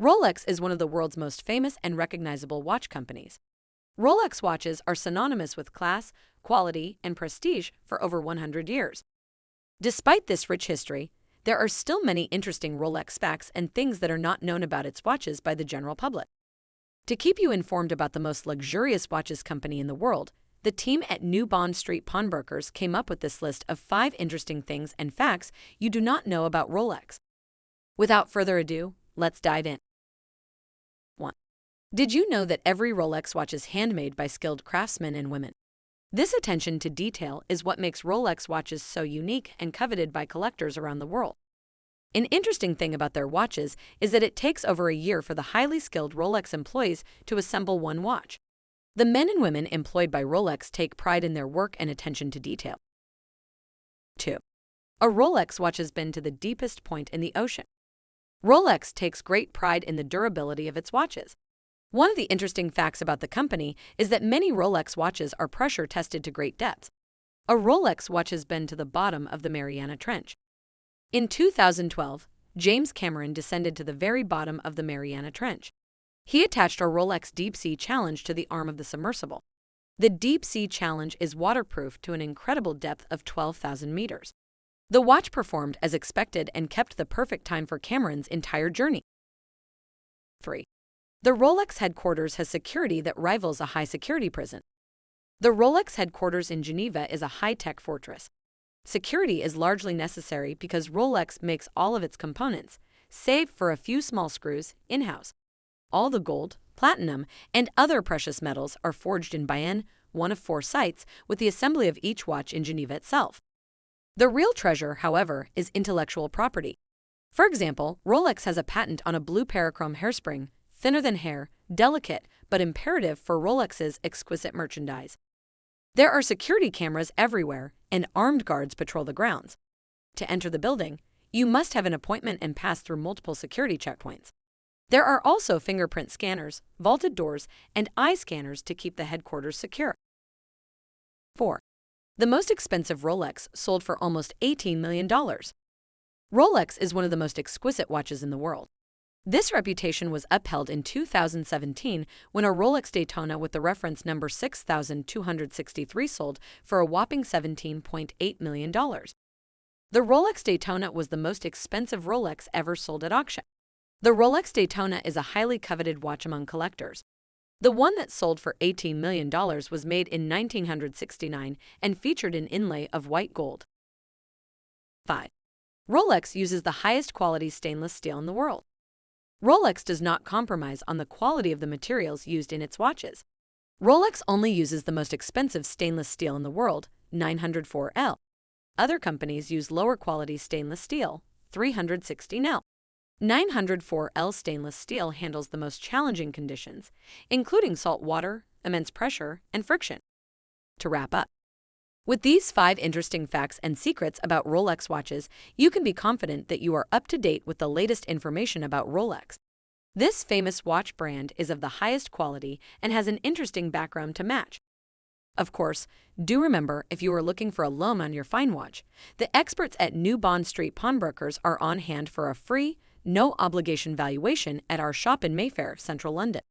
Rolex is one of the world's most famous and recognizable watch companies. Rolex watches are synonymous with class, quality, and prestige for over 100 years. Despite this rich history, there are still many interesting Rolex facts and things that are not known about its watches by the general public. To keep you informed about the most luxurious watches company in the world, the team at New Bond Street Pawnbrokers came up with this list of 5 interesting things and facts you do not know about Rolex. Without further ado, let's dive in. 1. Did you know that every Rolex watch is handmade by skilled craftsmen and women? This attention to detail is what makes Rolex watches so unique and coveted by collectors around the world. An interesting thing about their watches is that it takes over a year for the highly skilled Rolex employees to assemble one watch. The men and women employed by Rolex take pride in their work and attention to detail. 2. A Rolex watch has been to the deepest point in the ocean. Rolex takes great pride in the durability of its watches. One of the interesting facts about the company is that many Rolex watches are pressure tested to great depths. A Rolex watch has been to the bottom of the Mariana Trench. In 2012, James Cameron descended to the very bottom of the Mariana Trench. He attached a Rolex Deep Sea Challenge to the arm of the submersible. The Deep Sea Challenge is waterproof to an incredible depth of 12,000 meters. The watch performed as expected and kept the perfect time for Cameron's entire journey. 3. The Rolex headquarters has security that rivals a high-security prison. The Rolex headquarters in Geneva is a high-tech fortress. Security is largely necessary because Rolex makes all of its components, save for a few small screws, in-house. All the gold, platinum, and other precious metals are forged in Bayonne, one of 4 sites, with the assembly of each watch in Geneva itself. The real treasure, however, is intellectual property. For example, Rolex has a patent on a blue parachrome hairspring, thinner than hair, delicate, but imperative for Rolex's exquisite merchandise. There are security cameras everywhere, and armed guards patrol the grounds. To enter the building, you must have an appointment and pass through multiple security checkpoints. There are also fingerprint scanners, vaulted doors, and eye scanners to keep the headquarters secure. 4. The most expensive Rolex sold for almost $18 million. Rolex is one of the most exquisite watches in the world. This reputation was upheld in 2017 when a Rolex Daytona with the reference number 6263 sold for a whopping $17.8 million. The Rolex Daytona was the most expensive Rolex ever sold at auction. The Rolex Daytona is a highly coveted watch among collectors. The one that sold for $18 million was made in 1969 and featured an inlay of white gold. 5. Rolex uses the highest quality stainless steel in the world. Rolex does not compromise on the quality of the materials used in its watches. Rolex only uses the most expensive stainless steel in the world, 904L. Other companies use lower quality stainless steel, 316L. 904L stainless steel handles the most challenging conditions, including salt water, immense pressure, and friction. To wrap up, with these 5 interesting facts and secrets about Rolex watches, you can be confident that you are up to date with the latest information about Rolex. This famous watch brand is of the highest quality and has an interesting background to match. Of course, do remember, if you are looking for a loan on your fine watch, the experts at New Bond Street Pawnbrokers are on hand for a free, no-obligation valuation at our shop in Mayfair, Central London.